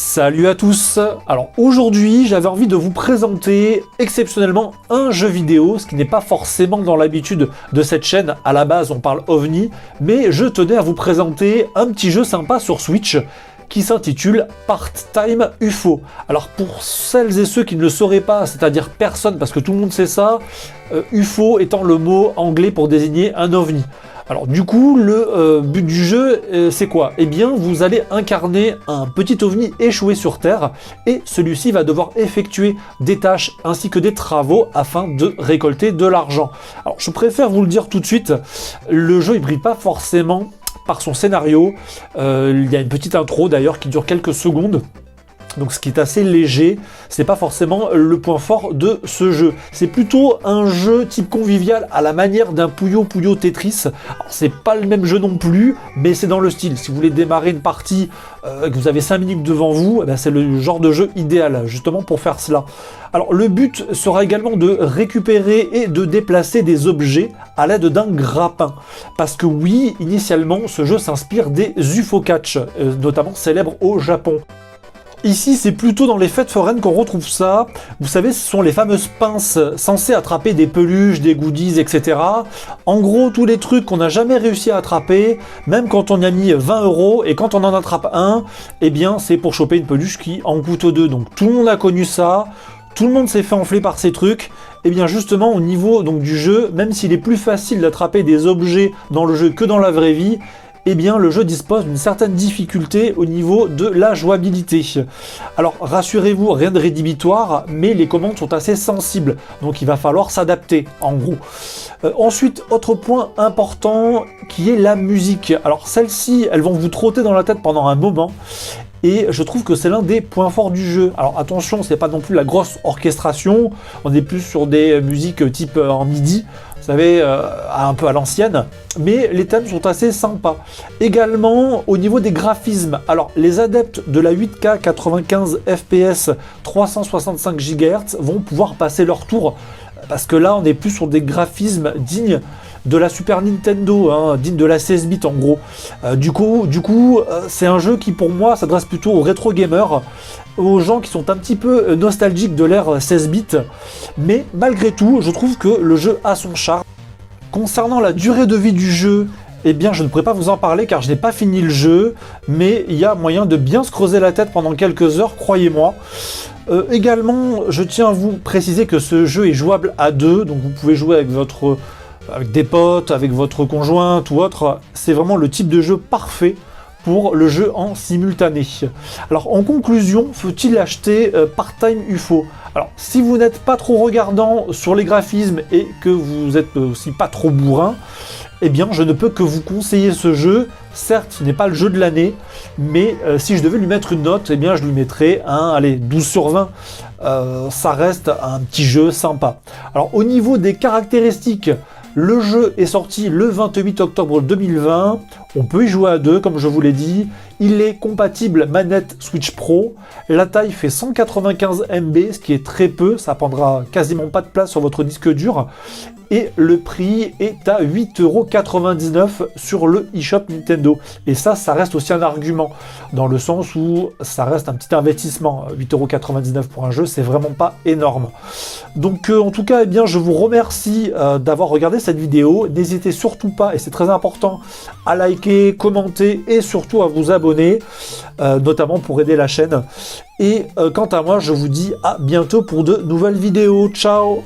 Salut à tous. Alors aujourd'hui j'avais envie de vous présenter exceptionnellement un jeu vidéo, ce qui n'est pas forcément dans l'habitude de cette chaîne. À la base on parle OVNI, mais je tenais à vous présenter un petit jeu sympa sur Switch qui s'intitule Part-Time UFO. Alors pour celles et ceux qui ne le sauraient pas, c'est-à-dire personne parce que tout le monde sait ça, UFO étant le mot anglais pour désigner un OVNI. Alors du coup, le but du jeu, c'est quoi? Eh bien, vous allez incarner un petit ovni échoué sur Terre, et celui-ci va devoir effectuer des tâches ainsi que des travaux afin de récolter de l'argent. Alors je préfère vous le dire tout de suite, le jeu il brille pas forcément par son scénario, il y a une petite intro d'ailleurs qui dure quelques secondes. Donc ce qui est assez léger, c'est pas forcément le point fort de ce jeu. C'est plutôt un jeu type convivial à la manière d'un Puyo Puyo Tetris. Alors c'est pas le même jeu non plus, mais c'est dans le style. Si vous voulez démarrer une partie, que vous avez 5 minutes devant vous, eh c'est le genre de jeu idéal justement pour faire cela. Alors le but sera également de récupérer et de déplacer des objets à l'aide d'un grappin. Parce que oui, initialement ce jeu s'inspire des UFO Catch, notamment célèbres au Japon. Ici, c'est plutôt dans les fêtes foraines qu'on retrouve ça. Vous savez, ce sont les fameuses pinces censées attraper des peluches, des goodies, etc. En gros, tous les trucs qu'on n'a jamais réussi à attraper, même quand on y a mis 20 €, et quand on en attrape un, eh bien, c'est pour choper une peluche qui en coûte 2. Donc tout le monde a connu ça, tout le monde s'est fait enfler par ces trucs. Et bien justement, au niveau donc, du jeu, même s'il est plus facile d'attraper des objets dans le jeu que dans la vraie vie, eh bien le jeu dispose d'une certaine difficulté au niveau de la jouabilité. Alors rassurez-vous, rien de rédhibitoire, mais les commandes sont assez sensibles, donc il va falloir s'adapter en gros. Ensuite, autre point important qui est la musique. Alors celles-ci, elles vont vous trotter dans la tête pendant un moment, et je trouve que c'est l'un des points forts du jeu. Alors attention, c'est pas non plus la grosse orchestration, on est plus sur des musiques type en MIDI, vous savez, un peu à l'ancienne, mais les thèmes sont assez sympas. Également, au niveau des graphismes, alors les adeptes de la 8K 95 FPS 365 GHz vont pouvoir passer leur tour, parce que là on est plus sur des graphismes dignes de la Super Nintendo, hein, digne de la 16 bits en gros. Du coup, c'est un jeu qui pour moi s'adresse plutôt aux rétro gamers, aux gens qui sont un petit peu nostalgiques de l'ère 16 bits, mais malgré tout, je trouve que le jeu a son charme. Concernant la durée de vie du jeu, eh bien je ne pourrais pas vous en parler car je n'ai pas fini le jeu, mais il y a moyen de bien se creuser la tête pendant quelques heures, croyez-moi. Également, je tiens à vous préciser que ce jeu est jouable à deux, donc vous pouvez jouer avec des potes, avec votre conjointe ou autre. C'est vraiment le type de jeu parfait pour le jeu en simultané. Alors en conclusion, faut-il acheter Part-Time UFO? Alors si vous n'êtes pas trop regardant sur les graphismes et que vous êtes aussi pas trop bourrin, eh bien je ne peux que vous conseiller ce jeu. Certes, ce n'est pas le jeu de l'année, mais si je devais lui mettre une note, eh bien je lui mettrais un, allez, 12 sur 20. Ça reste un petit jeu sympa. Alors au niveau des caractéristiques, le jeu est sorti le 28 octobre 2020, on peut y jouer à deux comme je vous l'ai dit, il est compatible manette Switch Pro, la taille fait 195 MB, ce qui est très peu, ça prendra quasiment pas de place sur votre disque dur, et le prix est à 8,99 € sur le eShop Nintendo. Et ça reste aussi un argument, dans le sens où ça reste un petit investissement. 8,99 € pour un jeu, c'est vraiment pas énorme. Donc en tout cas, eh bien, je vous remercie d'avoir regardé cette vidéo. N'hésitez surtout pas, et c'est très important, à liker, commenter et surtout à vous abonner, notamment pour aider la chaîne. Et quant à moi, je vous dis à bientôt pour de nouvelles vidéos. Ciao!